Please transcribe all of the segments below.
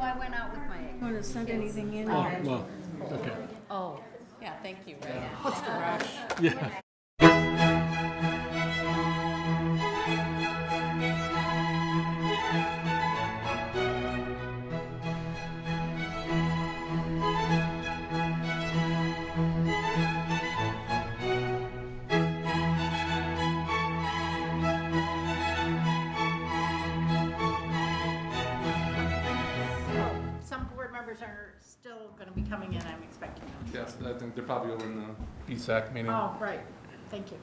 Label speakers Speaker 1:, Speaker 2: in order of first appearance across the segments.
Speaker 1: I went out with my
Speaker 2: Want to send anything in?
Speaker 3: Oh, well, okay.
Speaker 1: Oh, yeah, thank you, right?
Speaker 2: What's the rush?
Speaker 3: Yeah.
Speaker 2: Some board members are still going to be coming in, I'm expecting them.
Speaker 3: Yes, I think they're probably over in the PSAC meeting.
Speaker 2: Oh, right, thank you.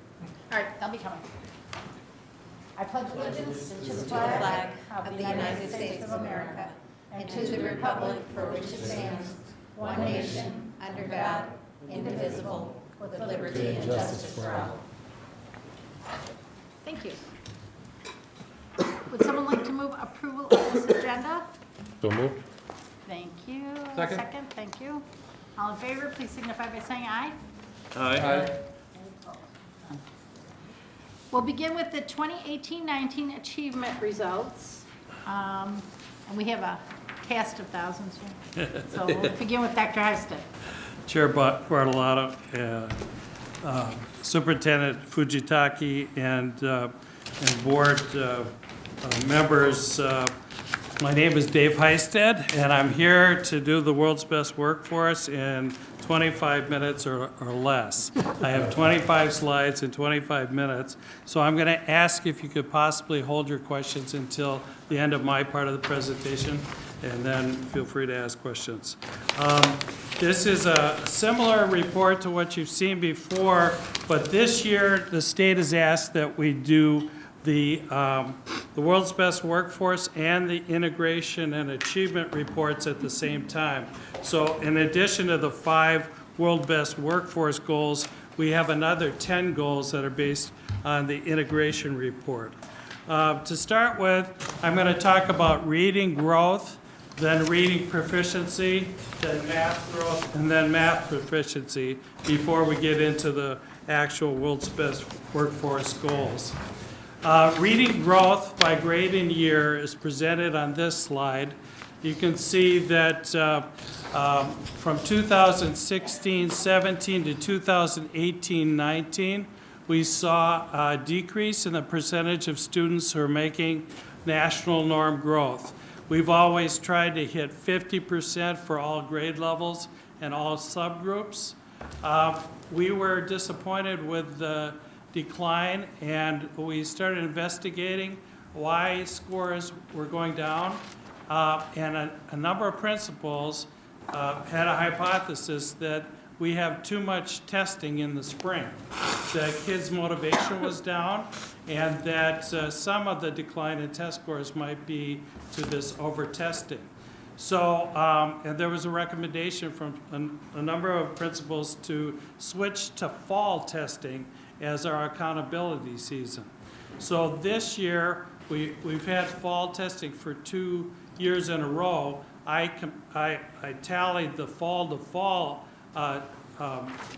Speaker 2: All right, they'll be coming. I pledge allegiance to the flag of the United States of America and to the republic for which it stands, one nation, under God, indivisible, with liberty and justice for all. Thank you. Would someone like to move approval of this agenda?
Speaker 3: So moved.
Speaker 2: Thank you.
Speaker 3: Second.
Speaker 2: Thank you. All in favor, please signify by saying aye.
Speaker 3: Aye.
Speaker 2: We'll begin with the 2018-19 achievement results. And we have a cast of thousands here. So we'll begin with Dr. Heisted.
Speaker 4: Chair Bartolotta, Superintendent Fujitaki, and board members. My name is Dave Heisted, and I'm here to do the world's best workforce in 25 minutes or less. I have 25 slides in 25 minutes, so I'm going to ask if you could possibly hold your questions until the end of my part of the presentation, and then feel free to ask questions. This is a similar report to what you've seen before, but this year the state has asked that we do the world's best workforce and the integration and achievement reports at the same time. So in addition to the 5 world best workforce goals, we have another 10 goals that are based on the integration report. To start with, I'm going to talk about reading growth, then reading proficiency, then math growth, and then math proficiency before we get into the actual world's best workforce goals. Reading growth by grade and year is presented on this slide. You can see that from 2016-17 to 2018-19, we saw a decrease in the percentage of students who are making national norm growth. We've always tried to hit 50% for all grade levels and all subgroups. We were disappointed with the decline, and we started investigating why scores were going down. And a number of principals had a hypothesis that we have too much testing in the spring. The kids' motivation was down, and that some of the decline in test scores might be to this over-testing. So, and there was a recommendation from a number of principals to switch to fall testing as our accountability season. So this year, we've had fall testing for 2 years in a row. I tallied the fall-to-fall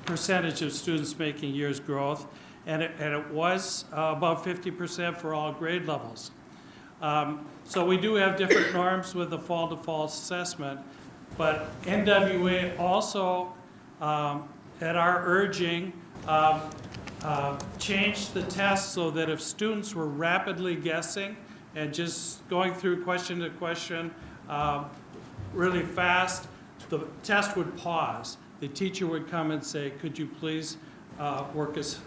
Speaker 4: percentage of students making years growth, and it was above 50% for all grade levels. So we do have different norms with the fall-to-fall assessment, but NWA also, at our urging, changed the test so that if students were rapidly guessing and just going through question to question really fast, the test would pause. The teacher would come and say, could you please work as,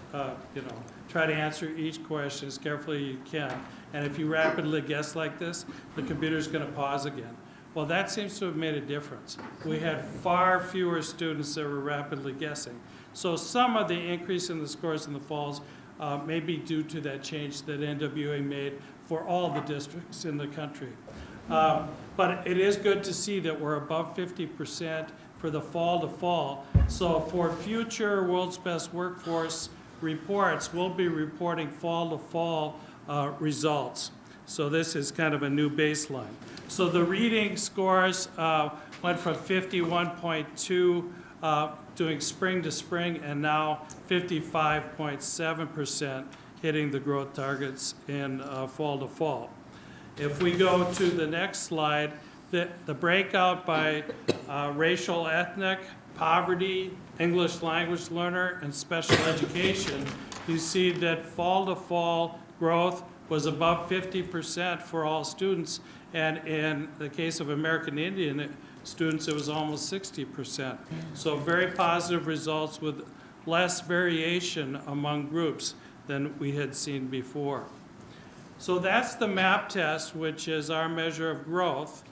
Speaker 4: try to answer each question as carefully as you can. And if you rapidly guess like this, the computer's going to pause again. Well, that seems to have made a difference. We had far fewer students that were rapidly guessing. So some of the increase in the scores in the falls may be due to that change that NWA made for all the districts in the country. But it is good to see that we're above 50% for the fall-to-fall. So for future World's Best Workforce reports, we'll be reporting fall-to-fall results. So this is kind of a new baseline. So the reading scores went from 51.2 doing spring to spring, and now 55.7% hitting the growth targets in fall to fall. If we go to the next slide, the breakout by racial, ethnic, poverty, English language learner, and special education, you see that fall-to-fall growth was above 50% for all students, and in the case of American Indian students, it was almost 60%. So very positive results with less variation among groups than we had seen before. So that's the MAP test, which is our measure of growth.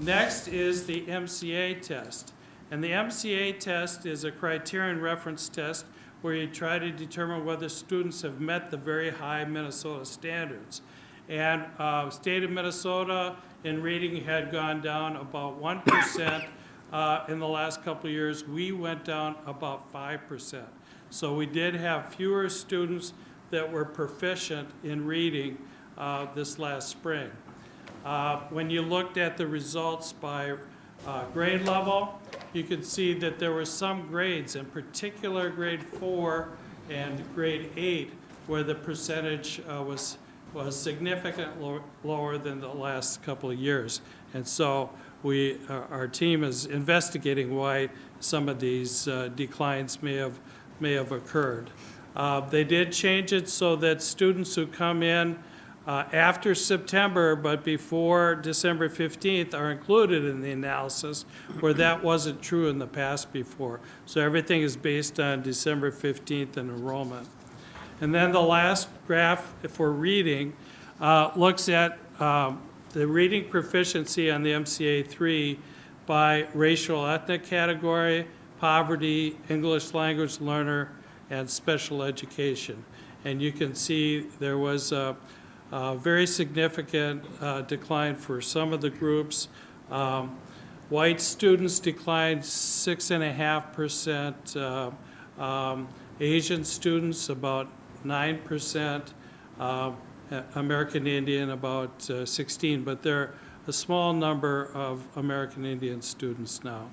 Speaker 4: Next is the MCA test. And the MCA test is a criterion reference test where you try to determine whether students have met the very high Minnesota standards. And state of Minnesota in reading had gone down about 1% in the last couple of years. We went down about 5%. So we did have fewer students that were proficient in reading this last spring. When you looked at the results by grade level, you could see that there were some grades, in particular grade 4 and grade 8, where the percentage was significantly lower than the last couple of years. And so our team is investigating why some of these declines may have occurred. They did change it so that students who come in after September but before December 15th are included in the analysis, where that wasn't true in the past before. So everything is based on December 15th and enrollment. And then the last graph for reading looks at the reading proficiency on the MCA3 by racial ethnic category, poverty, English language learner, and special education. And you can see there was a very significant decline for some of the groups. White students declined 6.5%, Asian students about 9%, American Indian about 16, but there are a small number of American Indian students now.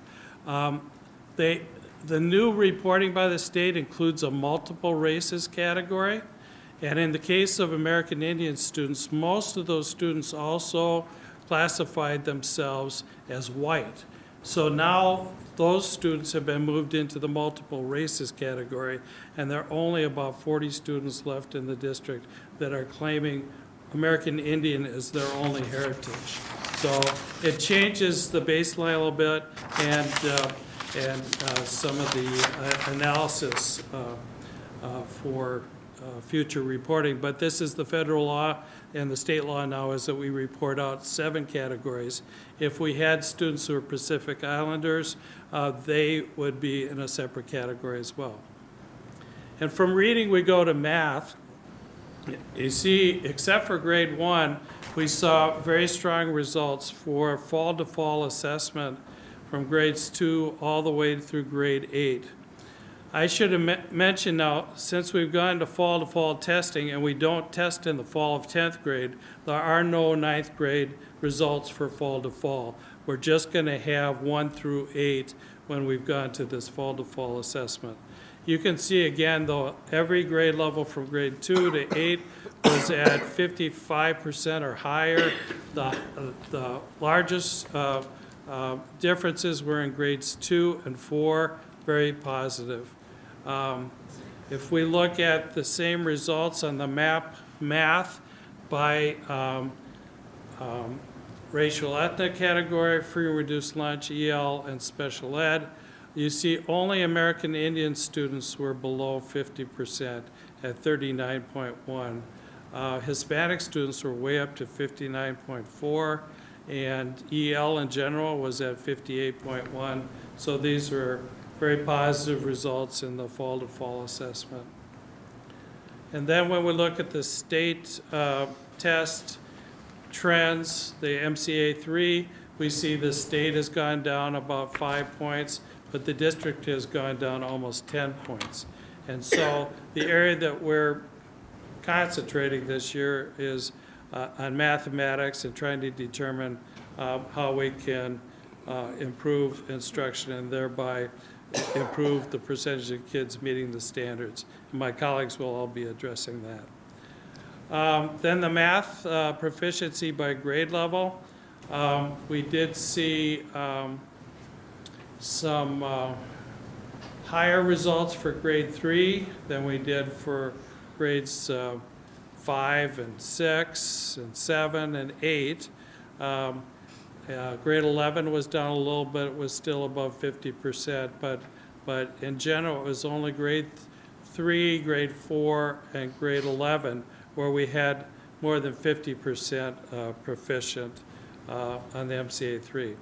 Speaker 4: The new reporting by the state includes a multiple races category. And in the case of American Indian students, most of those students also classified themselves as white. So now those students have been moved into the multiple races category, and there are only about 40 students left in the district that are claiming American Indian as their only heritage. So it changes the baseline a little bit, and some of the analysis for future reporting. But this is the federal law, and the state law now is that we report out 7 categories. If we had students who are Pacific Islanders, they would be in a separate category as well. And from reading, we go to math. You see, except for grade 1, we saw very strong results for fall-to-fall assessment from grades 2 all the way through grade 8. I should have mentioned now, since we've gone to fall testing and we don't test in the fall of 10th grade, there are no 9th grade results for fall-to-fall. We're just going to have 1 through 8 when we've gone to this fall-to-fall assessment. You can see again, though, every grade level from grade 2 to 8 was at 55% or higher. The largest differences were in grades 2 and 4, very positive. If we look at the same results on the math by racial ethnic category, free and reduced lunch, EL, and special ed, you see only American Indian students were below 50% at 39.1. Hispanic students were way up to 59.4, and EL in general was at 58.1. So these were very positive results in the fall-to-fall assessment. And then when we look at the state test trends, the MCA3, we see the state has gone down about 5 points, but the district has gone down almost 10 points. And so the area that we're concentrating this year is on mathematics and trying to determine how we can improve instruction and thereby improve the percentage of kids meeting the standards. And my colleagues will all be addressing that. Then the math proficiency by grade level. We did see some higher results for grade 3 than we did for grades 5 and 6 and 7 and 8. Grade 11 was down a little bit, it was still above 50%, but in general, it was only grade 3, grade 4, and grade 11 where we had more than 50% proficient on the MCA 3.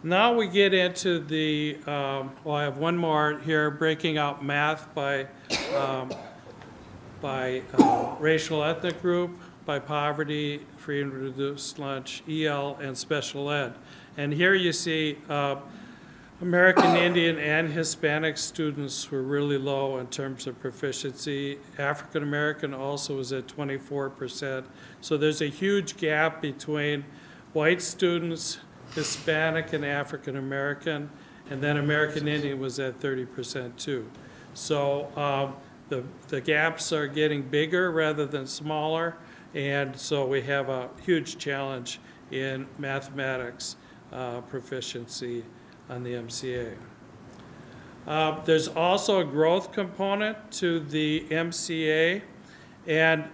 Speaker 4: Now we get into the, well, I have one more here, breaking out math by racial ethnic group, by poverty, free and reduced lunch, EL, and special ed. And here you see American Indian and Hispanic students were really low in terms of proficiency. African American also was at 24%. So there's a huge gap between white students, Hispanic and African American, and then American Indian was at 30% too. So the gaps are getting bigger rather than smaller, and so we have a huge challenge in mathematics proficiency on the MCA. There's also a growth component to the MCA, and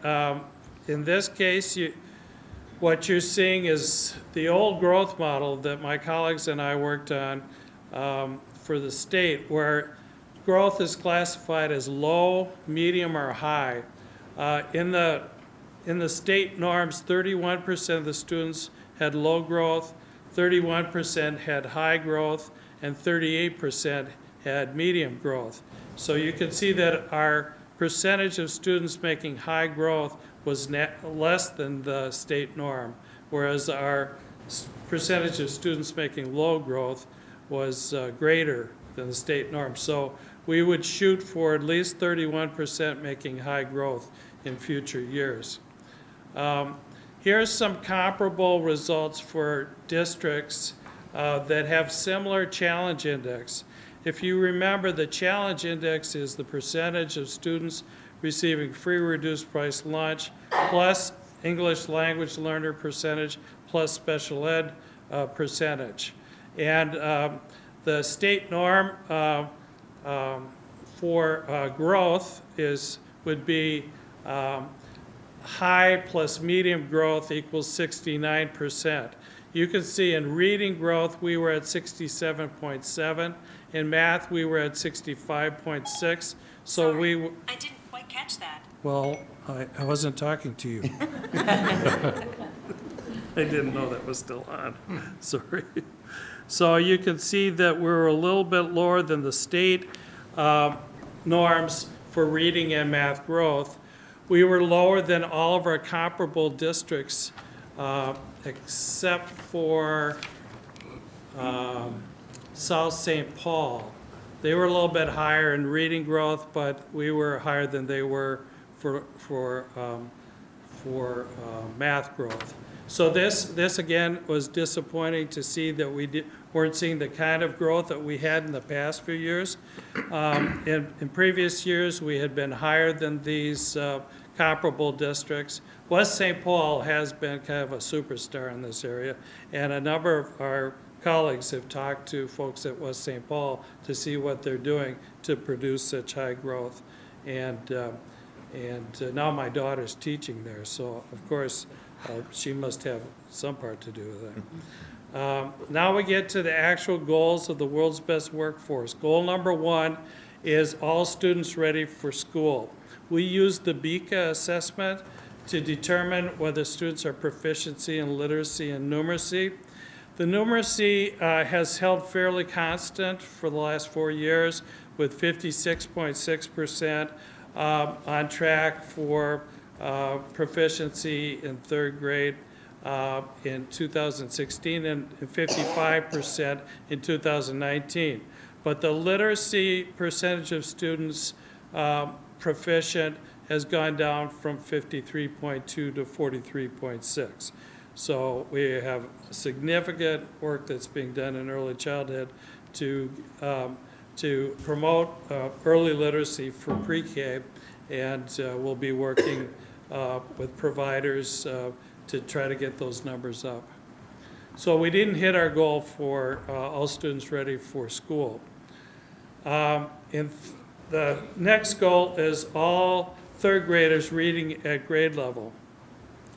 Speaker 4: in this case, what you're seeing is the old growth model that my colleagues and I worked on for the state, where growth is classified as low, medium, or high. In the state norms, 31% of the students had low growth, 31% had high growth, and 38% had medium growth. So you can see that our percentage of students making high growth was less than the state norm, whereas our percentage of students making low growth was greater than the state norm. So we would shoot for at least 31% making high growth in future years. Here's some comparable results for districts that have similar challenge index. If you remember, the challenge index is the percentage of students receiving free reduced price lunch plus English language learner percentage plus special ed percentage. And the state norm for growth would be high plus medium growth equals 69%. You can see in reading growth, we were at 67.7. In math, we were at 65.6. So
Speaker 5: Sorry, I didn't quite catch that.
Speaker 4: well, I wasn't talking to you. I didn't know that was still on. Sorry. So you can see that we're a little bit lower than the state norms for reading and math growth. We were lower than all of our comparable districts, except for South St. Paul. They were a little bit higher in reading growth, but we were higher than they were for math growth. So this again was disappointing to see that we weren't seeing the kind of growth that we had in the past few years. In previous years, we had been higher than these comparable districts. West St. Paul has been kind of a superstar in this area, and a number of our colleagues have talked to folks at West St. Paul to see what they're doing to produce such high growth. And now my daughter's teaching there, so of course she must have some part to do with it. Now we get to the actual goals of the world's best workforce. Goal number 1 is all students ready for school. We use the BECA assessment to determine whether students are proficiency in literacy and numeracy. The numeracy has held fairly constant for the last 4 years, with 56.6% on track for proficiency in 3rd grade in 2016 and 55% in 2019. But the literacy percentage of students proficient has gone down from 53.2 to 43.6. So we have significant work that's being done in early childhood to promote early literacy for pre-K, and we'll be working with providers to try to get those numbers up. So we didn't hit our goal for all students ready for school. And the next goal is all third graders reading at grade level.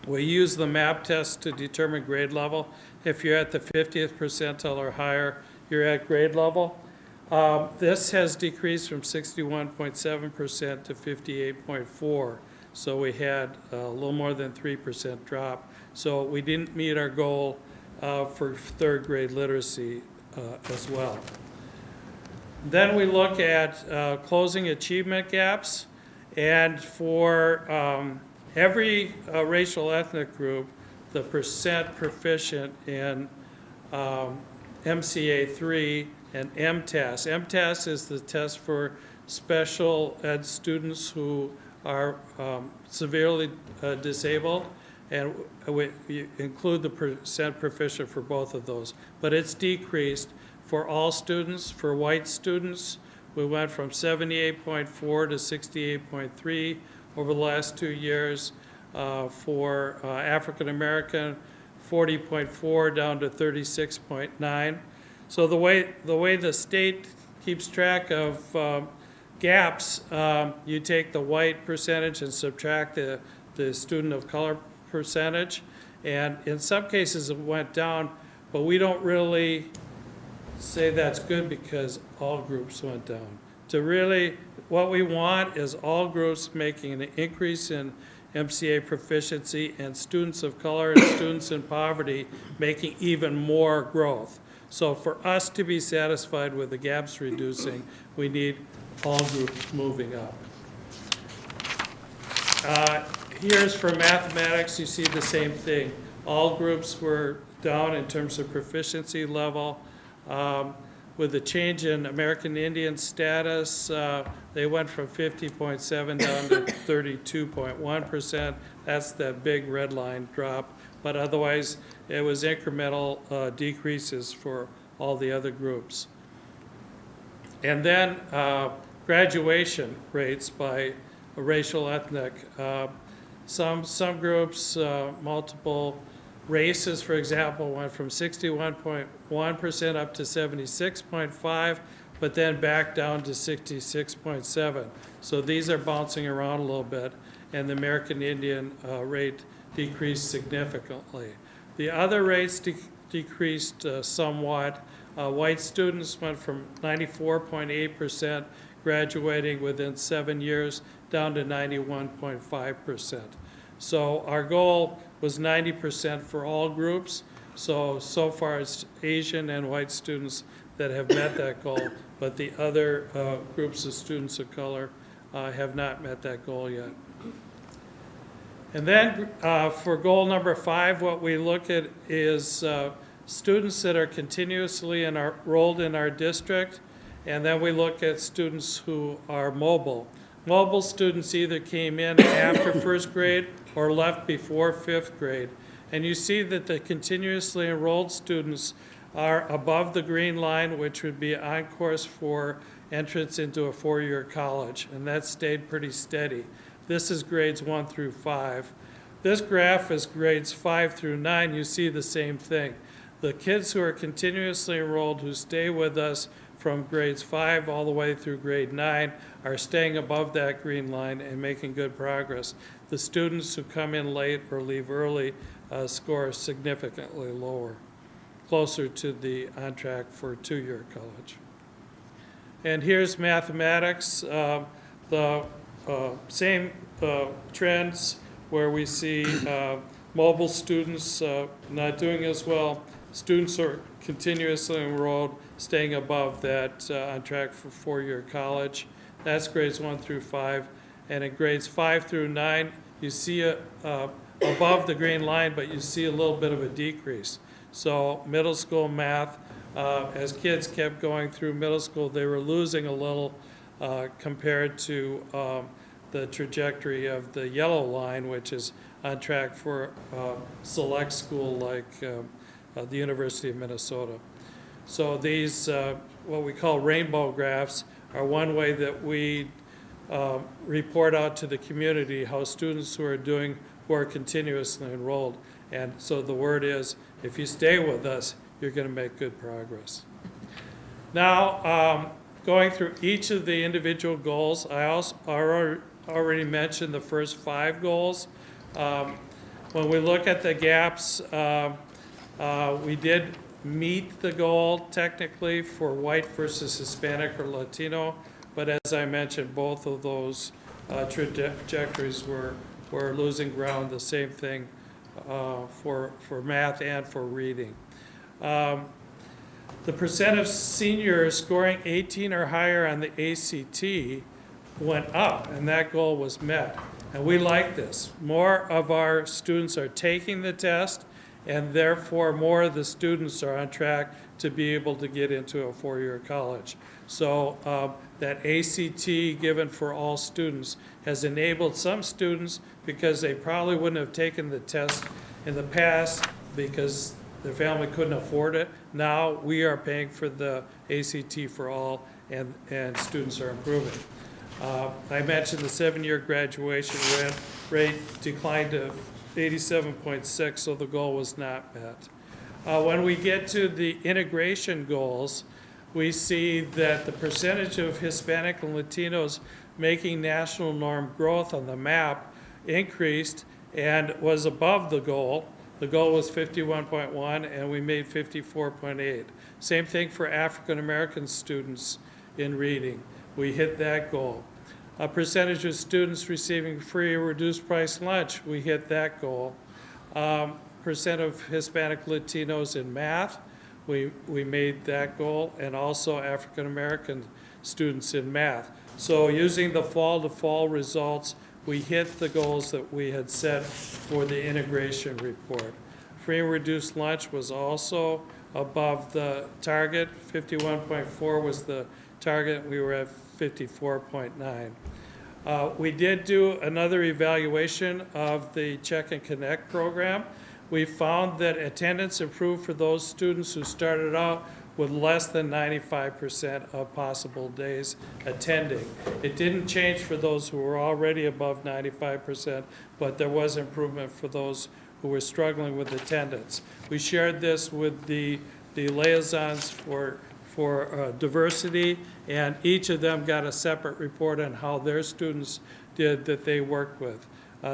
Speaker 4: We use the MAP test to determine grade level. If you're at the 50th percentile or higher, you're at grade level. This has decreased from 61.7% to 58.4%. So we had a little more than 3% drop. So we didn't meet our goal for third grade literacy as well. Then we look at closing achievement gaps. And for every racial ethnic group, the percent proficient in MCA 3 and MTAS. MTAS is the test for special ed students who are severely disabled, and we include the percent proficient for both of those. But it's decreased for all students. For white students, we went from 78.4 to 68.3 over the last 2 years. For African American, 40.4 down to 36.9. So the way the state keeps track of gaps, you take the white percentage and subtract the student of color percentage, and in some cases it went down, but we don't really say that's good because all groups went down. To really, what we want is all groups making an increase in MCA proficiency, and students of color and students in poverty making even more growth. So for us to be satisfied with the gaps reducing, we need all groups moving up. Here's for mathematics, you see the same thing. All groups were down in terms of proficiency level. With the change in American Indian status, they went from 50.7 down to 32.1%. That's that big red line drop. But otherwise, it was incremental decreases for all the other groups. And then graduation rates by racial ethnic. Some groups, multiple races, for example, went from 61.1% up to 76.5%, but then back down to 66.7%. So these are bouncing around a little bit, and the American Indian rate decreased significantly. The other rates decreased somewhat. White students went from 94.8% graduating within 7 years down to 91.5%. So our goal was 90% for all groups. So far it's Asian and white students that have met that goal, but the other groups of students of color have not met that goal yet. And then for goal number 5, what we look at is students that are continuously enrolled in our district, and then we look at students who are mobile. Mobile students either came in after first grade or left before 5th grade. And you see that the continuously enrolled students are above the green line, which would be on course for entrance into a 4-year college, and that stayed pretty steady. This is grades 1 through 5. This graph is grades 5 through 9. You see the same thing. The kids who are continuously enrolled, who stay with us from grades 5 all the way through grade 9, are staying above that green line and making good progress. The students who come in late or leave early score significantly lower, closer to the on track for 2-year college. And here's mathematics, the same trends where we see mobile students not doing as well. Students are continuously enrolled, staying above that on track for 4-year college. That's grades 1 through 5. And in grades 5 through 9, you see above the green line, but you see a little bit of a decrease. So middle school math, as kids kept going through middle school, they were losing a little compared to the trajectory of the yellow line, which is on track for select school like the University of Minnesota. So these, what we call rainbow graphs, are one way that we report out to the community how students who are continuously enrolled. And so the word is, if you stay with us, you're going to make good progress. Now, going through each of the individual goals, I also already mentioned the first 5 goals. When we look at the gaps, we did meet the goal technically for white versus Hispanic or Latino, but as I mentioned, both of those trajectories were losing ground. The same thing for math and for reading. The percent of seniors scoring 18 or higher on the ACT went up, and that goal was met. And we like this. More of our students are taking the test, and therefore more of the students are on track to be able to get into a 4-year college. So that ACT given for all students has enabled some students, because they probably wouldn't have taken the test in the past because their family couldn't afford it. Now we are paying for the ACT for all, and students are improving. I mentioned the 7-year graduation rate declined to 87.6, so the goal was not met. When we get to the integration goals, we see that the percentage of Hispanic and Latinos making national norm growth on the map increased and was above the goal. The goal was 51.1, and we made 54.8. Same thing for African American students in reading. We hit that goal. A percentage of students receiving free or reduced price lunch, we hit that goal. Percent of Hispanic Latinos in math, we made that goal, and also African American students in math. So using the fall to fall results, we hit the goals that we had set for the integration report. Free and reduced lunch was also above the target. 51.4 was the target. We were at 54.9. We did do another evaluation of the Check and Connect program. We found that attendance improved for those students who started out with less than 95% of possible days attending. It didn't change for those who were already above 95%, but there was improvement for those who were struggling with attendance. We shared this with the liaisons for diversity, and each of them got a separate report on how their students did that they worked with.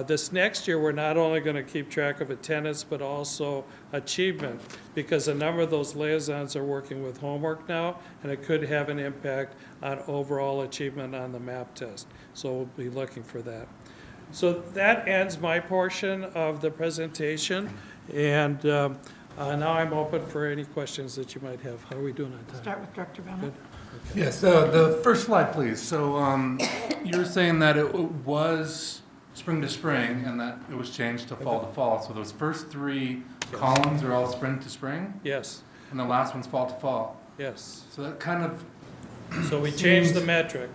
Speaker 4: This next year, we're not only going to keep track of attendance, but also achievement, because a number of those liaisons are working with homework now, and it could have an impact on overall achievement on the MAP test. So we'll be looking for that. So that ends my portion of the presentation, and now I'm open for any questions that you might have. How are we doing on time?
Speaker 2: Start with Director Bennett.
Speaker 4: Good?
Speaker 3: Yes, the first slide, please. So you were saying that it was spring to spring and that it was changed to fall. So those first 3 columns are all spring to spring?
Speaker 4: Yes,
Speaker 3: And the last one's fall to fall.
Speaker 4: yes.
Speaker 3: So that kind of
Speaker 4: So we changed the metric.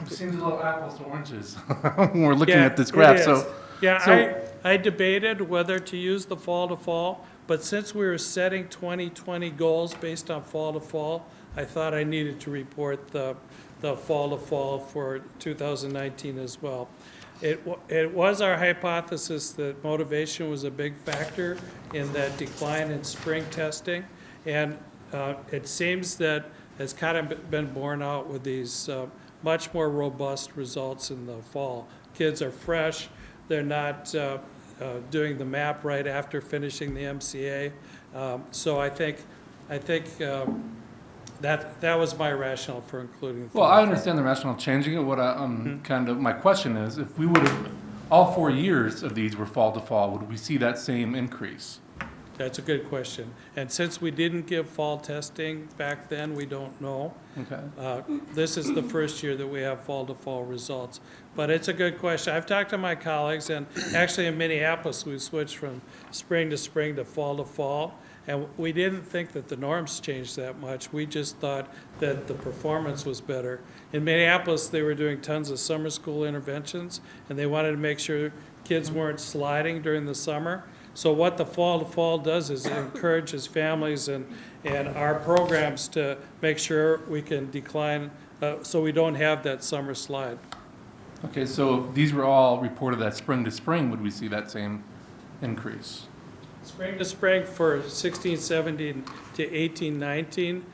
Speaker 3: seems a little apples to oranges when we're looking
Speaker 4: Yeah,
Speaker 3: at this graph.
Speaker 4: it is.
Speaker 3: So
Speaker 4: Yeah, I debated whether to use the fall to fall, but since we were setting 2020 goals based on fall to fall, I thought I needed to report the fall to fall for 2019 as well. It was our hypothesis that motivation was a big factor in that decline in spring testing, and it seems that it's kind of been borne out with these much more robust results in the fall. Kids are fresh, they're not doing the MAP right after finishing the MCA, so I think that was my rationale for including.
Speaker 3: well, I understand the rationale of changing it. What my question is, if we would have, all 4 years of these were fall to fall, would we see that same increase?
Speaker 4: That's a good question. And since we didn't give fall testing back then, we don't know.
Speaker 3: Okay.
Speaker 4: This is the first year that we have fall to fall results. But it's a good question. I've talked to my colleagues, and actually in Minneapolis, we switched from spring to fall to fall. And we didn't think that the norms changed that much. We just thought that the performance was better. In Minneapolis, they were doing tons of summer school interventions, and they wanted to make sure kids weren't sliding during the summer. So what the fall to fall does is it encourages families and our programs to make sure we can decline, so we don't have that summer slide.
Speaker 3: Okay, so if these were all reported that spring to spring, would we see that same increase?
Speaker 4: Spring to spring for 16, 17 to 18, 19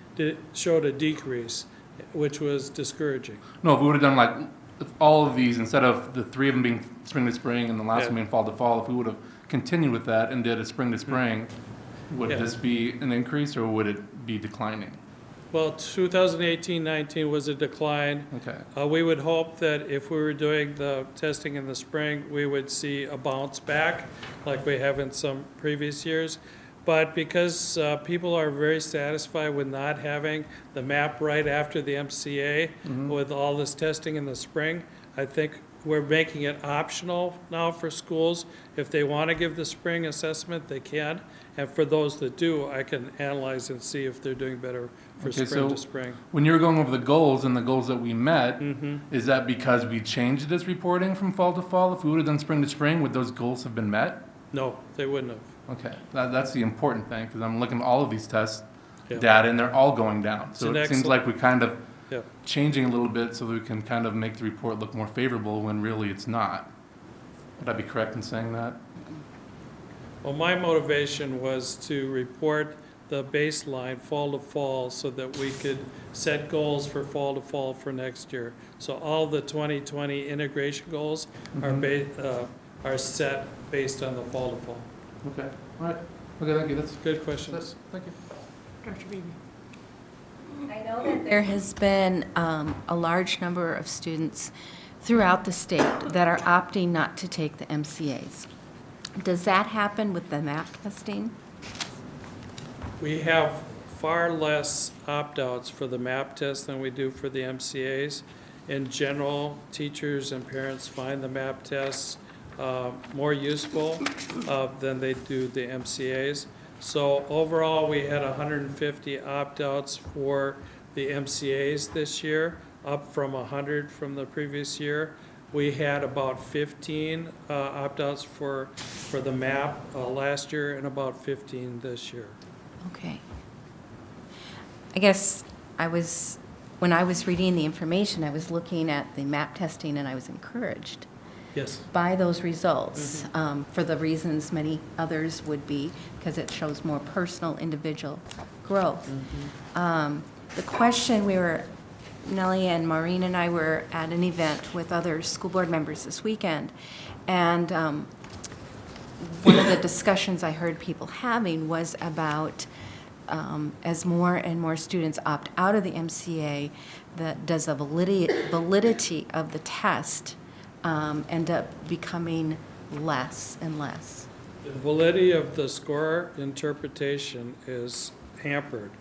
Speaker 4: showed a decrease, which was discouraging.
Speaker 3: No, if we would have done like if all of these, instead of the 3 of them being spring to spring and the last
Speaker 4: Yeah.
Speaker 3: one being fall to fall, if we would have continued with that and did a spring to spring, would
Speaker 4: Yeah.
Speaker 3: this be an increase or would it be declining?
Speaker 4: Well, 2018-19 was a decline.
Speaker 3: Okay.
Speaker 4: We would hope that if we were doing the testing in the spring, we would see a bounce back like we have in some previous years. But because people are very satisfied with not having the map right after the MCA with all this testing in the spring, I think we're making it optional now for schools. If they want to give the spring assessment, they can. And for those that do, I can analyze and see if they're doing better for
Speaker 3: Okay,
Speaker 4: spring
Speaker 3: so
Speaker 4: to spring.
Speaker 3: when you were going over the goals and the goals that we met, is that because we changed this reporting from fall to fall? If we would have done spring to spring, would those goals have been met?
Speaker 4: No, they wouldn't have.
Speaker 3: Okay, that's the important thing, because I'm looking at all of these test
Speaker 4: Yeah.
Speaker 3: data, and they're all going down. So
Speaker 4: an
Speaker 3: it seems
Speaker 4: excellent-
Speaker 3: like we kind of
Speaker 4: Yeah.
Speaker 3: changing a little bit so that we can kind of make the report look more favorable when really it's not. Would I be correct in saying that?
Speaker 4: Well, my motivation was to report the baseline fall to fall so that we could set goals for fall to fall for next year. So all the 2020 integration goals are set based on the fall to fall.
Speaker 3: Okay, all right. Okay, thank you. That's
Speaker 4: Good questions.
Speaker 3: Thank you.
Speaker 2: Dr. Beebe.
Speaker 1: I know that there has been a large number of students throughout the state that are opting not to take the MCAs. Does that happen with the MAP testing?
Speaker 4: We have far less opt-outs for the MAP test than we do for the MCAs. In general, teachers and parents find the MAP tests more useful than they do the MCAs. So overall, we had 150 opt-outs for the MCAs this year, up from 100 from the previous year. We had about 15 opt-outs for the MAP last year and about 15 this year.
Speaker 1: Okay. I guess when I was reading the information, I was looking at the MAP testing and I was encouraged
Speaker 4: Yes.
Speaker 1: by those results for the reasons many others would be, because it shows more personal, individual growth. The question Nellie and Maureen and I were at an event with other school board members this weekend, and one of the discussions I heard people having was about as more and more students opt out of the MCA, does the validity of the test end up becoming less and less?
Speaker 4: The validity of the score interpretation is hampered.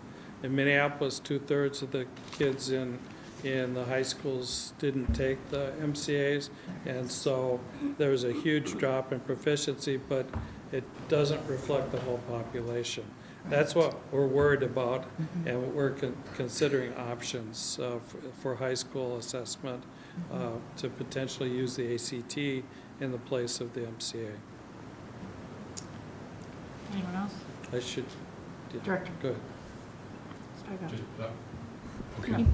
Speaker 4: In Minneapolis, 2/3 of the kids in the high schools didn't take the MCAs, and so there's a huge drop in proficiency, but it doesn't reflect the whole population. That's what we're worried about, and we're considering options for high school assessment to potentially use the ACT in the place of the MCA.
Speaker 2: Anyone else?
Speaker 4: I should.
Speaker 2: Director.
Speaker 4: Good.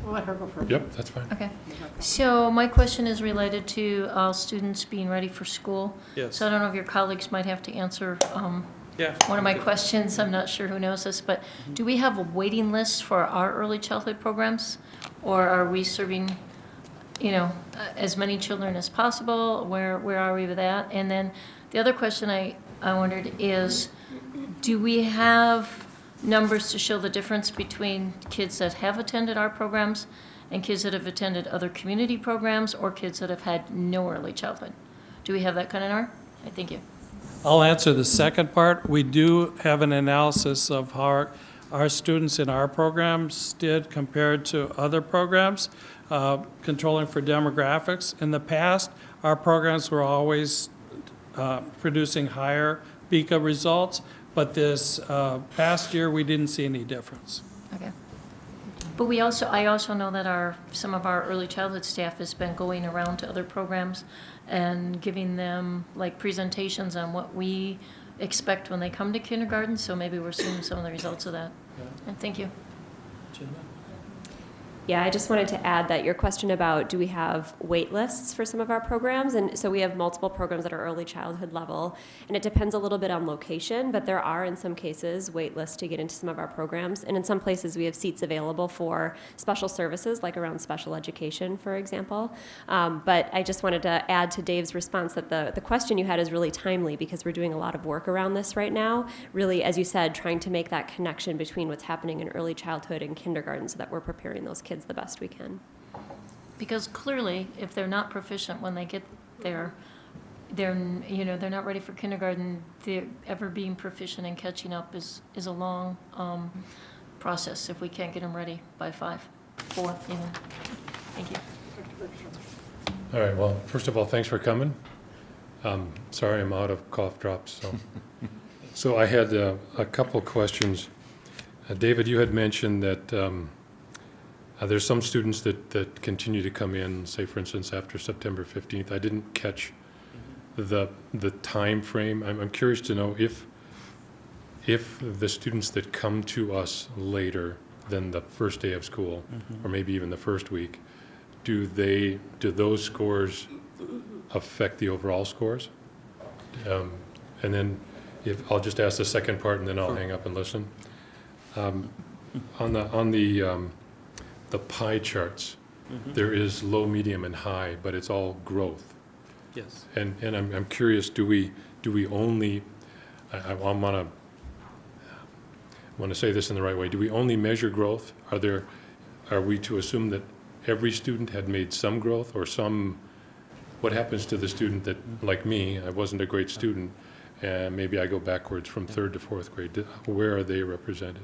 Speaker 2: We'll let her go first.
Speaker 6: Yep, that's fine.
Speaker 5: Okay. So my question is related to students being ready for school.
Speaker 4: Yes.
Speaker 5: So I don't know if your colleagues might have to answer
Speaker 4: Yeah.
Speaker 5: one of my questions. I'm not sure who knows this, but do we have a waiting list for our early childhood programs? Or are we serving, as many children as possible? Where are we with that? And then the other question I wondered is, do we have numbers to show the difference between kids that have attended our programs and kids that have attended other community programs or kids that have had no early childhood? Do we have that kind of number? Okay, thank you.
Speaker 4: I'll answer the second part. We do have an analysis of how our students in our programs did compared to other programs, controlling for demographics. In the past, our programs were always producing higher BICA results, but this past year, we didn't see any difference.
Speaker 5: Okay. But I also know that some of our early childhood staff has been going around to other programs and giving them like presentations on what we expect when they come to kindergarten, so maybe we're seeing some of the results of that. And thank you.
Speaker 6: Yeah, I just wanted to add that your question about do we have wait lists for some of our programs, and so we have multiple programs at our early childhood level, and it depends a little bit on location, but there are in some cases wait lists to get into some of our programs, and in some places we have seats available for special services, like around special education, for example. But I just wanted to add to Dave's response that the question you had is really timely because we're doing a lot of work around this right now, really, as you said, trying to make that connection between what's happening in early childhood and kindergarten so that we're preparing those kids the best we can.
Speaker 5: Because clearly, if they're not proficient when they get there, they're not ready for kindergarten. They're ever being proficient and catching up is a long process if we can't get them ready by 5, 4, Thank you.
Speaker 7: All right, well, first of all, thanks for coming. Sorry I'm out of cough drops. So I had a couple questions. David, you had mentioned that there's some students that continue to come in, say, for instance, after September 15th. I didn't catch the time frame. I'm curious to know if the students that come to us later than the first day of school, or maybe even the first week, do those scores affect the overall scores? And then I'll just ask the second part, and then I'll hang up and listen. On the pie charts, there is low, medium, and high, but it's all growth.
Speaker 4: Yes.
Speaker 7: And I'm curious, do we only, I want to say this in the right way, do we only measure growth? Are we to assume that every student had made some growth, or what happens to the student that, like me, I wasn't a great student, and maybe I go backwards from 3rd to 4th grade? Where are they represented?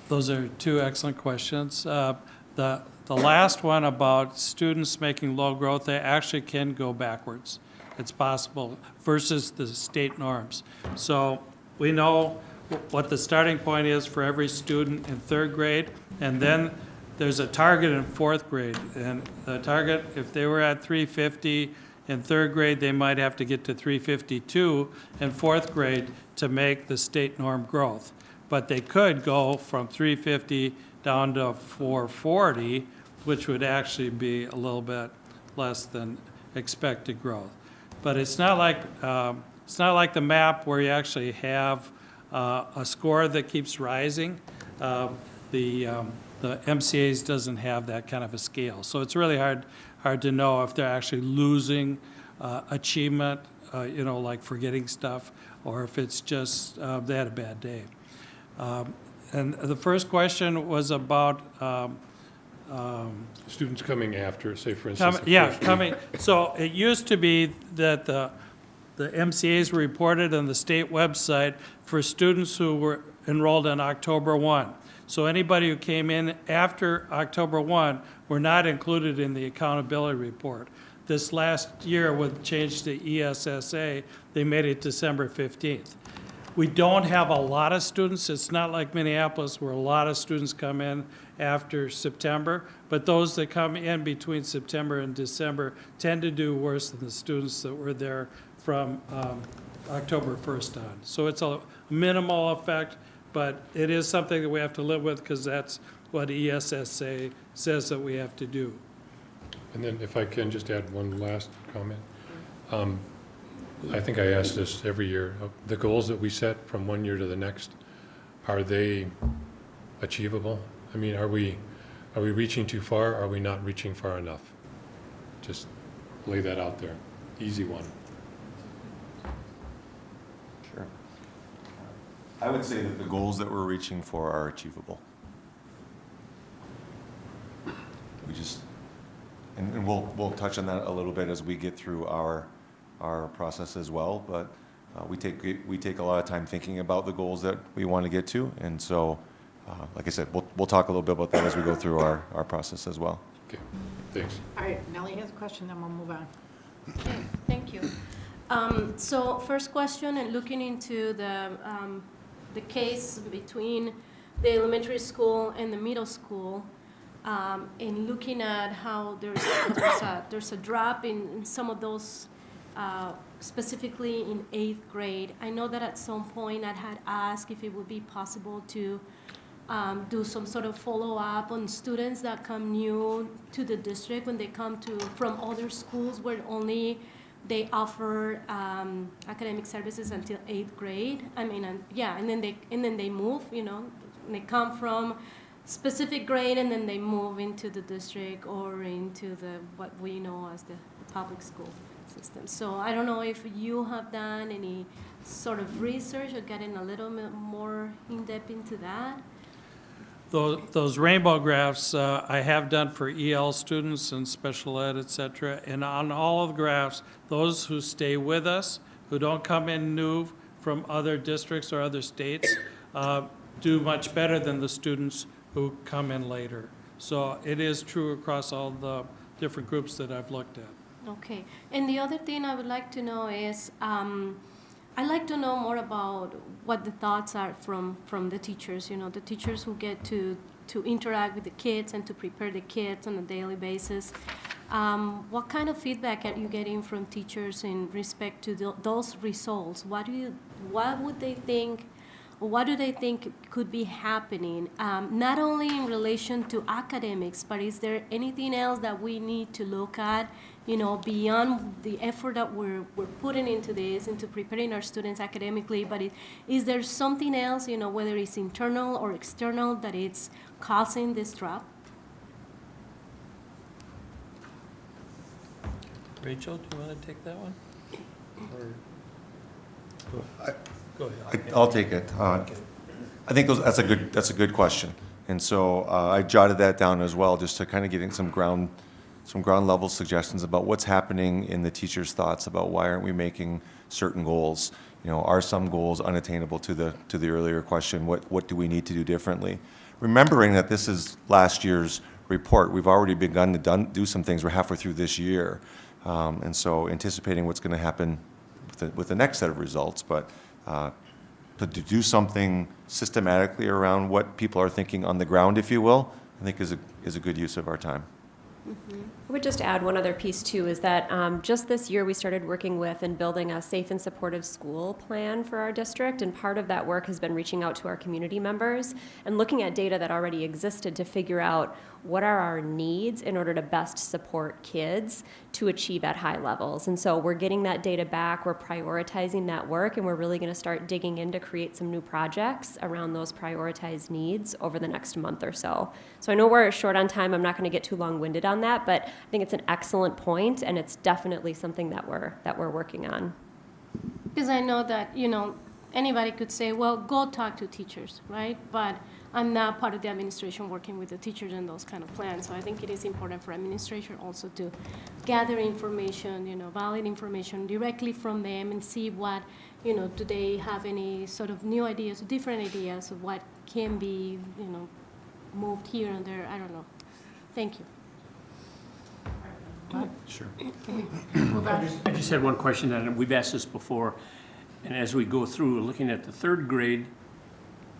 Speaker 4: Those are two excellent questions. The last one about students making low growth, they actually can go backwards. It's possible versus the state norms. So we know what the starting point is for every student in 3rd grade, and then there's a target in 4th grade. And the target, if they were at 350 in 3rd grade, they might have to get to 352 in 4th grade to make the state norm growth. But they could go from 350 down to 440, which would actually be a little bit less than expected growth. But it's not like the map where you actually have a score that keeps rising. The MCAs doesn't have that kind of a scale, so it's really hard to know if they're actually losing achievement, like forgetting stuff, or if it's just they had a bad day. And the first question was about
Speaker 7: Students coming after, say, for instance,
Speaker 4: coming. So it used to be that the MCAs were reported on the state website for students who were enrolled on October 1. So anybody who came in after October 1 were not included in the accountability report. This last year, with change to ESSA, they made it December 15th. We don't have a lot of students. It's not like Minneapolis where a lot of students come in after September, but those that come in between September and December tend to do worse than the students that were there from October 1st on. So it's a minimal effect, but it is something that we have to live with because that's what ESSA says that we have to do.
Speaker 7: And then if I can just add one last comment. I think I ask this every year. The goals that we set from one year to the next, are they achievable? I mean, are we reaching too far? Are we not reaching far enough? Just lay that out there. Easy one.
Speaker 8: Sure. I would say that the goals that we're reaching for are achievable. And we'll touch on that a little bit as we get through our process as well, but we take a lot of time thinking about the goals that we want to get to, and so like I said, we'll talk a little bit about that as we go through our process as well.
Speaker 7: Okay, thanks.
Speaker 2: All right, Nellie has a question, then we'll move on.
Speaker 9: Okay, thank you. So first question, and looking into the case between the elementary school and the middle school, and looking at how there's a drop in some of those, specifically in 8th grade. I know that at some point I had asked if it would be possible to do some sort of follow-up on students that come new to the district when they come from other schools where only they offer academic services until 8th grade. I mean, and then they move, they come from specific grade and then they move into the district or into what we know as the public school system. So I don't know if you have done any sort of research or getting a little bit more in-depth into that.
Speaker 4: Those rainbow graphs I have done for EL students and special ed, et cetera, and on all of the graphs, those who stay with us, who don't come in new from other districts or other states, do much better than the students who come in later. So it is true across all the different groups that I've looked at.
Speaker 9: Okay. And the other thing I would like to know is, I'd like to know more about what the thoughts are from the teachers, the teachers who get to interact with the kids and to prepare the kids on a daily basis. What kind of feedback are you getting from teachers in respect to those results? What would they think? What do they think could be happening, not only in relation to academics, but is there anything else that we need to look at, beyond the effort that we're putting into this, into preparing our students academically, but is there something else, whether it's internal or external, that it's causing this drop?
Speaker 4: Rachel, do you want to take that one? Go ahead.
Speaker 8: I'll take it. I think that's a good question. And so I jotted that down as well, just to kind of getting some ground level suggestions about what's happening in the teachers' thoughts about why aren't we making certain goals. Are some goals unattainable, to the earlier question, what do we need to do differently? Remembering that this is last year's report, we've already begun to do some things. We're halfway through this year. And so anticipating what's going to happen with the next set of results, but to do something systematically around what people are thinking on the ground, if you will, I think is a good use of our time.
Speaker 6: Mm-hmm. I would just add one other piece too, is that just this year we started working with and building a safe and supportive school plan for our district, and part of that work has been reaching out to our community members and looking at data that already existed to figure out what are our needs in order to best support kids to achieve at high levels. And so we're getting that data back, we're prioritizing that work, and we're really going to start digging in to create some new projects around those prioritized needs over the next month or so. So I know we're short on time, I'm not going to get too long-winded on that, but I think it's an excellent point, and it's definitely something that we're working on.
Speaker 9: Because I know that, anybody could say, well, go talk to teachers, right? But I'm not part of the administration working with the teachers and those kind of plans. So I think it is important for administration also to gather information, valid information directly from them and see what, do they have any sort of new ideas, different ideas of what can be, moved here and there. I don't know. Thank you.
Speaker 4: Sure.
Speaker 10: I just had one question, and we've asked this before, and as we go through, looking at the third grade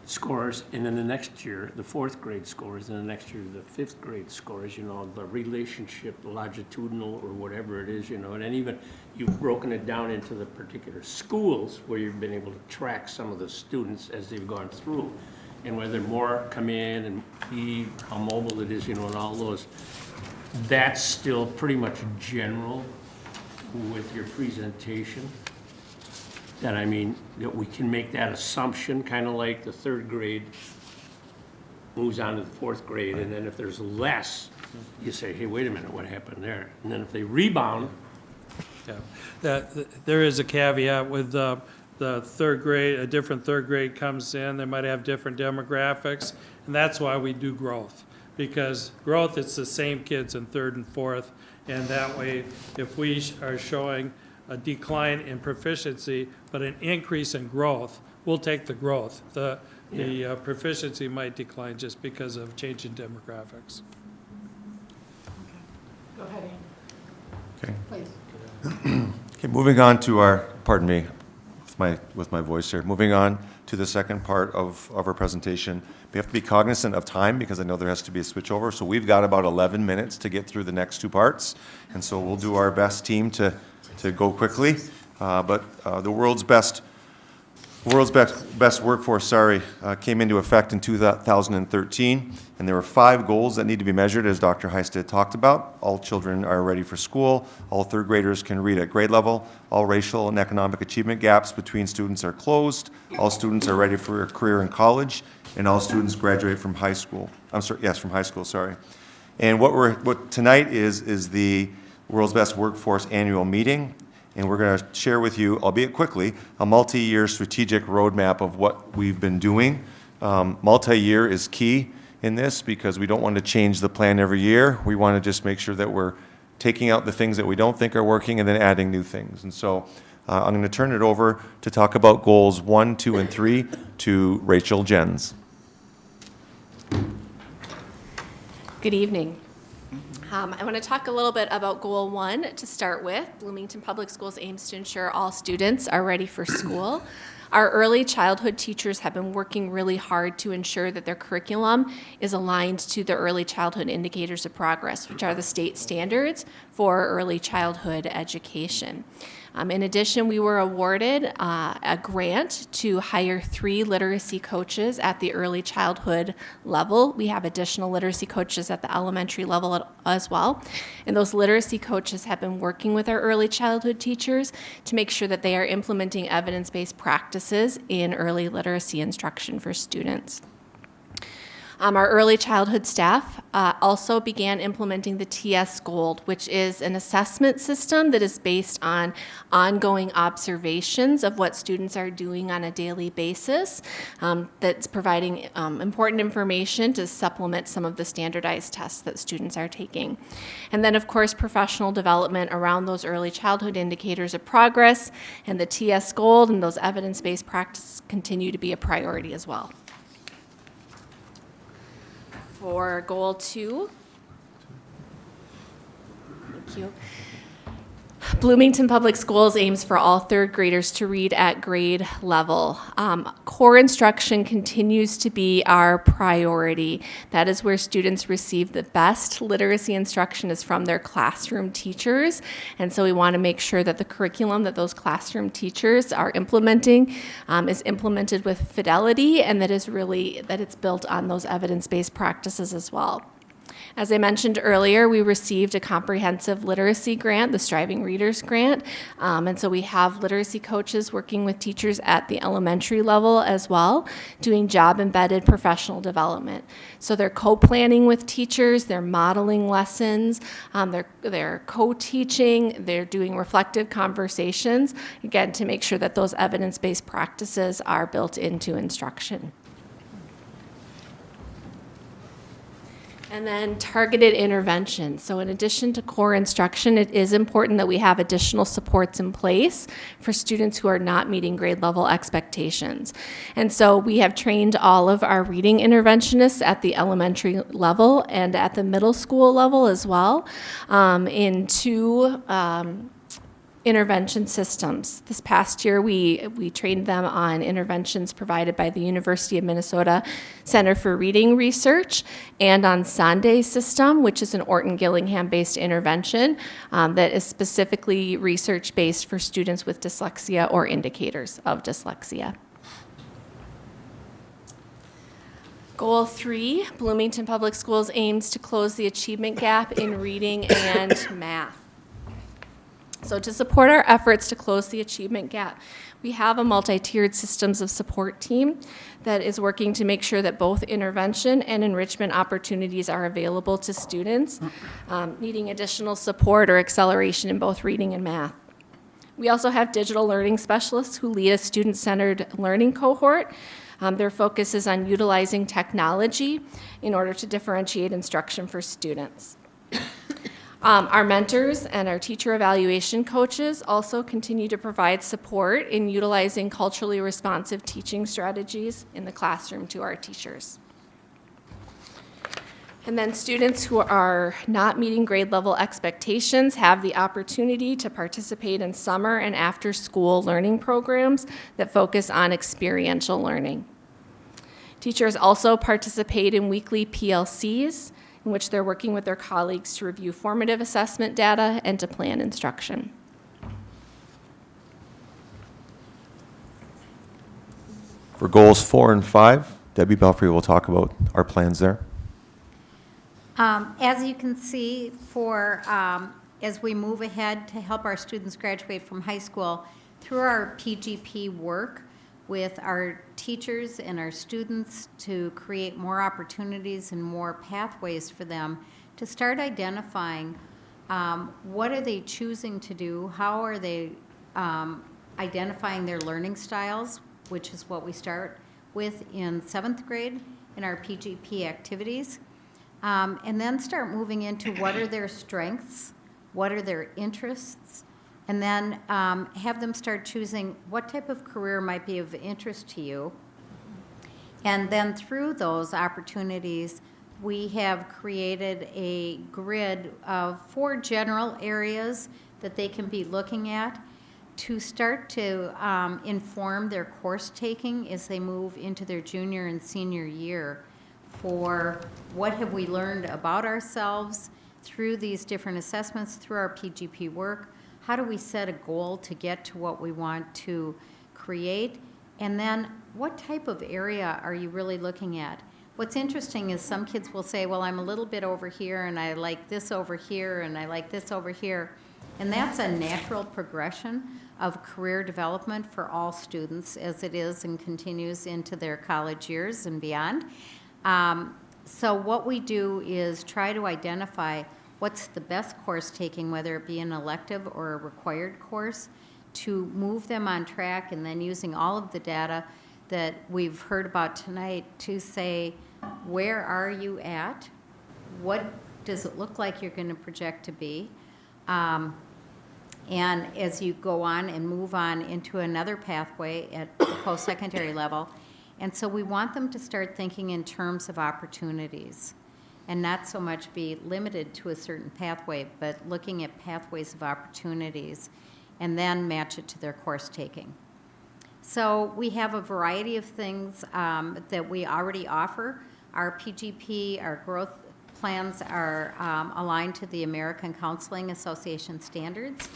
Speaker 10: scores, and then the next year, the fourth grade scores, and the next year, the fifth grade scores, the relationship, longitudinal, or whatever it is, and then even you've broken it down into the particular schools where you've been able to track some of the students as they've gone through, and whether more come in and leave, how mobile it is, and all those. That's still pretty much general with your presentation. That that we can make that assumption, kind of like the third grade moves on to the fourth grade, and then if there's less, you say, hey, wait a minute, what happened there? And then if they rebound.
Speaker 4: Yeah, there is a caveat with the third grade, a different third grade comes in, they might have different demographics, and that's why we do growth. Because growth, it's the same kids in third and fourth, and that way, if we are showing a decline in proficiency, but an increase in growth, we'll take the growth. The proficiency might decline just because of changing demographics.
Speaker 2: Go ahead,
Speaker 8: Okay.
Speaker 2: Please.
Speaker 8: Okay, moving on to our, pardon me, with my voice here. Moving on to the second part of our presentation. We have to be cognizant of time because I know there has to be a switchover. So we've got about 11 minutes to get through the next two parts. And so we'll do our best, team, to go quickly. But the world's best World's Best Workforce, came into effect in 2013, and there were 5 goals that need to be measured, as Dr. Heisted talked about. All children are ready for school, all third graders can read at grade level, all racial and economic achievement gaps between students are closed, all students are ready for a career in college, and all students graduate from high school. From high school, sorry. And what tonight is the World's Best Workforce annual meeting. And we're going to share with you, albeit quickly, a multi-year strategic roadmap of what we've been doing. Multi-year is key in this because we don't want to change the plan every year. We want to just make sure that we're taking out the things that we don't think are working and then adding new things. And so I'm going to turn it over to talk about goals 1, 2, and 3 to Rachel Jens.
Speaker 6: Good evening. I want to talk a little bit about Goal 1 to start with. Bloomington Public Schools aims to ensure all students are ready for school. Our early childhood teachers have been working really hard to ensure that their curriculum is aligned to the early childhood indicators of progress, which are the state standards for early childhood education. In addition, we were awarded a grant to hire 3 literacy coaches at the early childhood level. We have additional literacy coaches at the elementary level as well. And those literacy coaches have been working with our early childhood teachers to make sure that they are implementing evidence-based practices in early literacy instruction for students. Our early childhood staff also began implementing the TS Gold, which is an assessment system that is based on ongoing observations of what students are doing on a daily basis, that's providing important information to supplement some of the standardized tests that students are taking. And then, of course, professional development around those early childhood indicators of progress, and the TS Gold and those evidence-based practices continue to be a priority as well. For Goal 2, thank you. Bloomington Public Schools aims for all third graders to read at grade level. Core instruction continues to be our priority. That is where students receive the best literacy instruction is from their classroom teachers. And so we want to make sure that the curriculum that those classroom teachers are implementing is implemented with fidelity, and that it's built on those evidence-based practices as well. As I mentioned earlier, we received a comprehensive literacy grant, the Striving Readers Grant, and so we have literacy coaches working with teachers at the elementary level as well, doing job-embedded professional development. So they're co-planning with teachers, they're modeling lessons, they're co-teaching, they're doing reflective conversations, again, to make sure that those evidence-based practices are built into instruction. And then targeted intervention. So in addition to core instruction, it is important that we have additional supports in place for students who are not meeting grade level expectations. And so we have trained all of our reading interventionists at the elementary level and at the middle school level as well in 2 intervention systems. This past year, we trained them on interventions provided by the University of Minnesota Center for Reading Research and on Sunday system, which is an Orton-Gillingham-based intervention that is specifically research-based for students with dyslexia or indicators of dyslexia. Goal 3, Bloomington Public Schools aims to close the achievement gap in reading and math. So to support our efforts to close the achievement gap, we have a multi-tiered systems of support team that is working to make sure that both intervention and enrichment opportunities are available to students needing additional support or acceleration in both reading and math. We also have digital learning specialists who lead a student-centered learning cohort. Their focus is on utilizing technology in order to differentiate instruction for students. Our mentors and our teacher evaluation coaches also continue to provide support in utilizing culturally responsive teaching strategies in the classroom to our teachers. And then students who are not meeting grade level expectations have the opportunity to participate in summer and after school learning programs that focus on experiential learning. Teachers also participate in weekly PLCs, in which they're working with their colleagues to review formative assessment data and to plan instruction.
Speaker 8: For goals 4 and 5, Debbie Belfry will talk about our plans there.
Speaker 2: As you can see, as we move ahead to help our students graduate from high school, through our PGP work with our teachers and our students to create more opportunities and more pathways for them to start identifying what are they choosing to do, how are they identifying their learning styles, which is what we start with in 7th grade in our PGP activities. And then start moving into what are their strengths, what are their interests, and then have them start choosing what type of career might be of interest to you. And then through those opportunities, we have created a grid of 4 general areas that they can be looking at to start to inform their course taking as they move into their junior and senior year. For what have we learned about ourselves through these different assessments, through our PGP work? How do we set a goal to get to what we want to create? And then what type of area are you really looking at? What's interesting is some kids will say, well, I'm a little bit over here, and I like this over here, and I like this over here. And that's a natural progression of career development for all students as it is and continues into their college years and beyond. So what we do is try to identify what's the best course taking, whether it be an elective or a required course, to move them on track, and then using all of the data that we've heard about tonight to say, where are you at? What does it look like you're going to project to be? And as you go on and move on into another pathway at the post-secondary level. And so we want them to start thinking in terms of opportunities and not so much be limited to a certain pathway, but looking at pathways of opportunities and then match it to their course taking. So we have a variety of things that we already offer. Our PGP, our growth plans are aligned to the American Counseling Association standards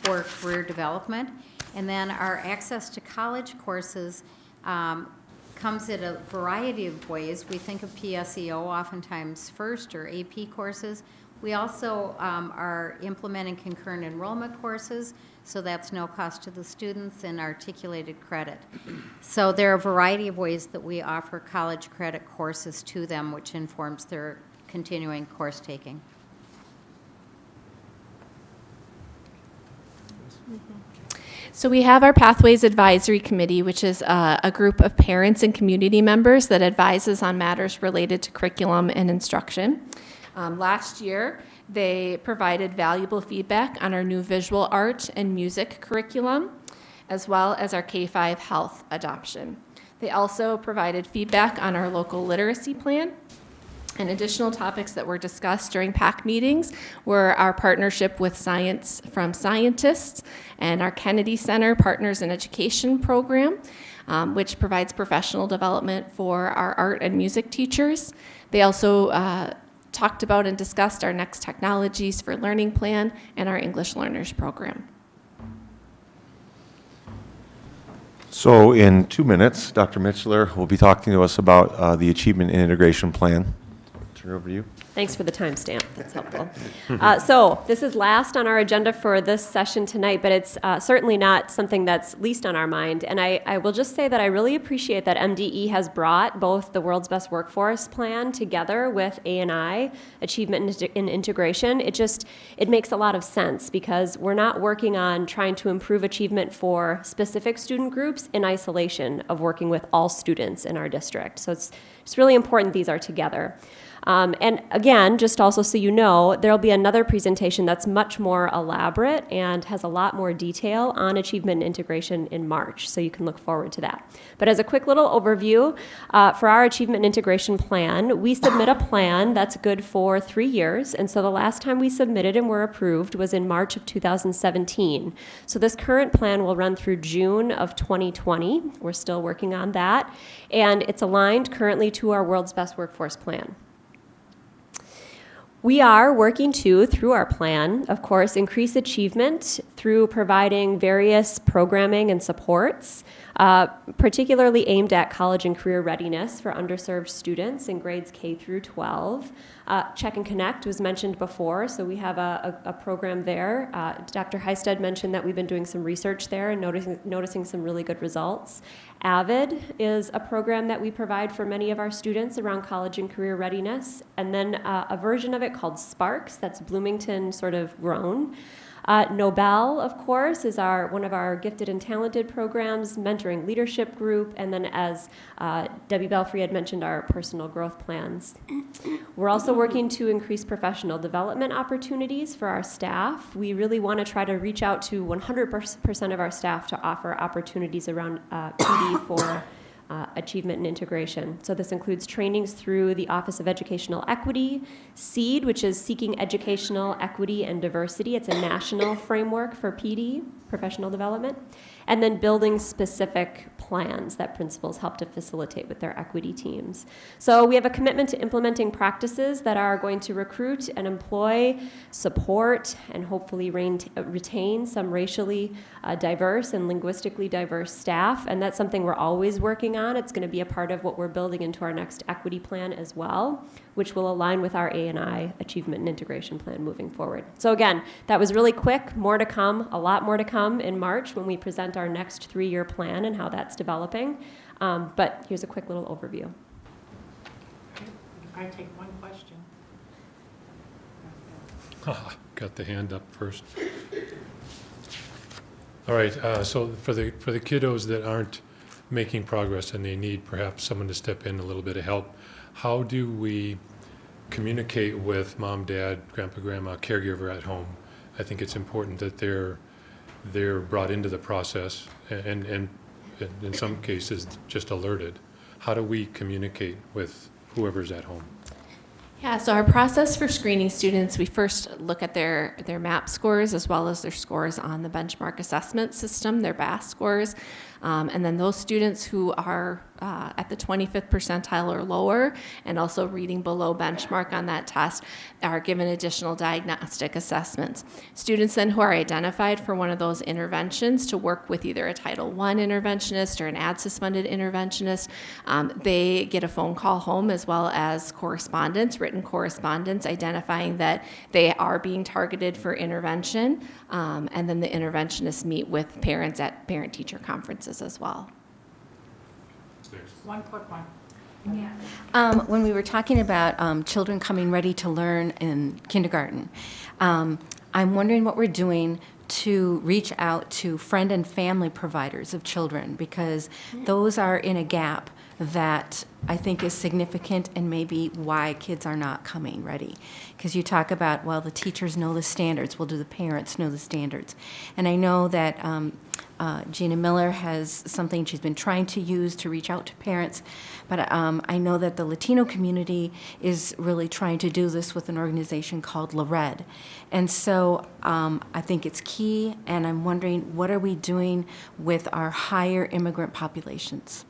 Speaker 2: for career development. And then our access to college courses comes in a variety of ways. We think of PSEO oftentimes first, or AP courses. We also are implementing concurrent enrollment courses, so that's no cost to the students, and articulated credit. So there are a variety of ways that we offer college credit courses to them, which informs their continuing course taking.
Speaker 11: So we have our Pathways Advisory Committee, which is a group of parents and community members that advises on matters related to curriculum and instruction. Last year, they provided valuable feedback on our new visual art and music curriculum, as well as our K-5 health adoption. They also provided feedback on our local literacy plan. And additional topics that were discussed during PAC meetings were our partnership with Science from Scientists and our Kennedy Center Partners in Education program, which provides professional development for our art and music teachers. They also talked about and discussed our Next Technologies for Learning plan and our English Learners program.
Speaker 8: So in 2 minutes, Dr. Mitchler will be talking to us about the Achievement and Integration Plan. Turn it over to you.
Speaker 6: Thanks for the timestamp. That's helpful. So this is last on our agenda for this session tonight, but it's certainly not something that's least on our mind. And I will just say that I really appreciate that MDE has brought both the World's Best Workforce Plan together with A&I, Achievement and Integration. It makes a lot of sense because we're not working on trying to improve achievement for specific student groups in isolation of working with all students in our district. So it's really important these are together. And again, just also so you know, there'll be another presentation that's much more elaborate and has a lot more detail on achievement and integration in March, so you can look forward to that. But as a quick little overview, for our achievement and integration plan, we submit a plan that's good for 3 years, and so the last time we submitted and were approved was in March of 2017. So this current plan will run through June of 2020. We're still working on that, and it's aligned currently to our World's Best Workforce Plan. We are working to, through our plan, of course, increase achievement through providing various programming and supports, particularly aimed at college and career readiness for underserved students in grades K through 12. Check and Connect was mentioned before, so we have a program there. Dr. Heisted mentioned that we've been doing some research there and noticing some really good results. AVID is a program that we provide for many of our students around college and career readiness, and then a version of it called Sparks, that's Bloomington sort of grown. Nobel, of course, is one of our gifted and talented programs, mentoring leadership group, and then as Debbie Belfry had mentioned, our personal growth plans. We're also working to increase professional development opportunities for our staff. We really want to try to reach out to 100% of our staff to offer opportunities around PD for achievement and integration. So this includes trainings through the Office of Educational Equity, SEED, which is Seeking Educational Equity and Diversity. It's a national framework for PD, professional development, and then building specific plans that principals help to facilitate with their equity teams. So we have a commitment to implementing practices that are going to recruit and employ, support, and hopefully retain some racially diverse and linguistically diverse staff, and that's something we're always working on. It's going to be a part of what we're building into our next equity plan as well, which will align with our A&I achievement and integration plan moving forward. So again, that was really quick. More to come, a lot more to come in March when we present our next 3-year plan and how that's developing. But here's a quick little overview.
Speaker 2: I take one question.
Speaker 7: Got the hand up first. All right, so for the kiddos that aren't making progress and they need perhaps someone to step in, a little bit of help, how do we communicate with mom, dad, grandpa, grandma, caregiver at home? I think it's important that they're brought into the process and in some cases just alerted. How do we communicate with whoever's at home?
Speaker 11: Yeah, so our process for screening students, we first look at their MAP scores as well as their scores on the benchmark assessment system, their BAS scores. And then those students who are at the 25th percentile or lower and also reading below benchmark on that test are given additional diagnostic assessments. Students then who are identified for one of those interventions to work with either a Title I interventionist or an ad-suspended interventionist, they get a phone call home as well as correspondence, written correspondence identifying that they are being targeted for intervention, and then the interventionists meet with parents at parent-teacher conferences as well.
Speaker 2: One quick one.
Speaker 1: When we were talking about children coming ready to learn in kindergarten, I'm wondering what we're doing to reach out to friend and family providers of children, because those are in a gap that I think is significant and maybe why kids are not coming ready. Because you talk about, well, the teachers know the standards. Well, do the parents know the standards? And I know that Gina Miller has something she's been trying to use to reach out to parents, but I know that the Latino community is really trying to do this with an organization called LARED. And so I think it's key, and I'm wondering, what are we doing with our higher immigrant populations?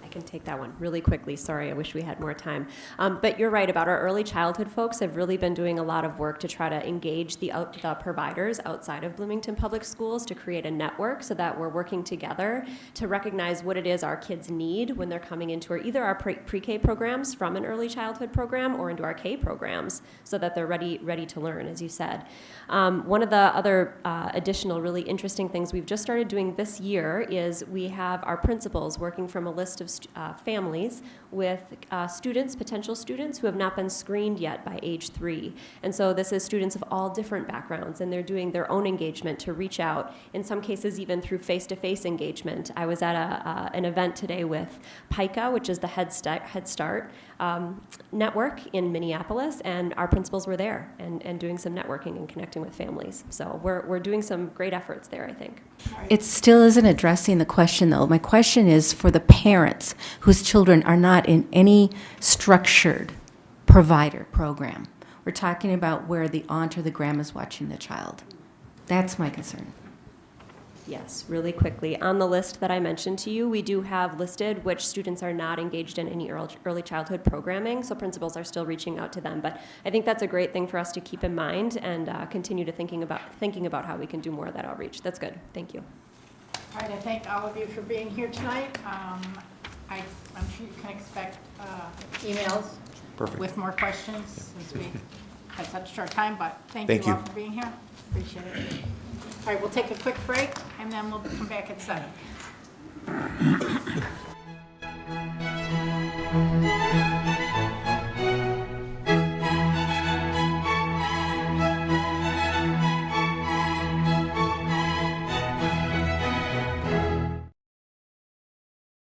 Speaker 6: I can take that one really quickly. Sorry, I wish we had more time. But you're right about our early childhood folks have really been doing a lot of work to try to engage the providers outside of Bloomington Public Schools to create a network so that we're working together to recognize what it is our kids need when they're coming into either our pre-K programs from an early childhood program or into our K programs so that they're ready to learn, as you said. One of the other additional really interesting things we've just started doing this year is we have our principals working from a list of families with potential students who have not been screened yet by age 3. And so this is students of all different backgrounds, and they're doing their own engagement to reach out, in some cases even through face-to-face engagement. I was at an event today with PICA, which is the Head Start network in Minneapolis, and our principals were there and doing some networking and connecting with families. So we're doing some great efforts there, I think.
Speaker 1: It still isn't addressing the question, though. My question is for the parents whose children are not in any structured provider program. We're talking about where the aunt or the grandma's watching the child. That's my concern.
Speaker 6: Yes, really quickly. On the list that I mentioned to you, we do have listed which students are not engaged in any early childhood programming, so principals are still reaching out to them. But I think that's a great thing for us to keep in mind and continue to thinking about how we can do more of that outreach. That's good. Thank you.
Speaker 2: All right, I thank all of you for being here tonight. I'm sure you can expect emails
Speaker 8: Perfect.
Speaker 2: with more questions since we had such a short time, but thank
Speaker 8: Thank
Speaker 2: you all
Speaker 8: you.
Speaker 2: for being here. Appreciate it. All right, we'll take a quick break, and then we'll come back at 7.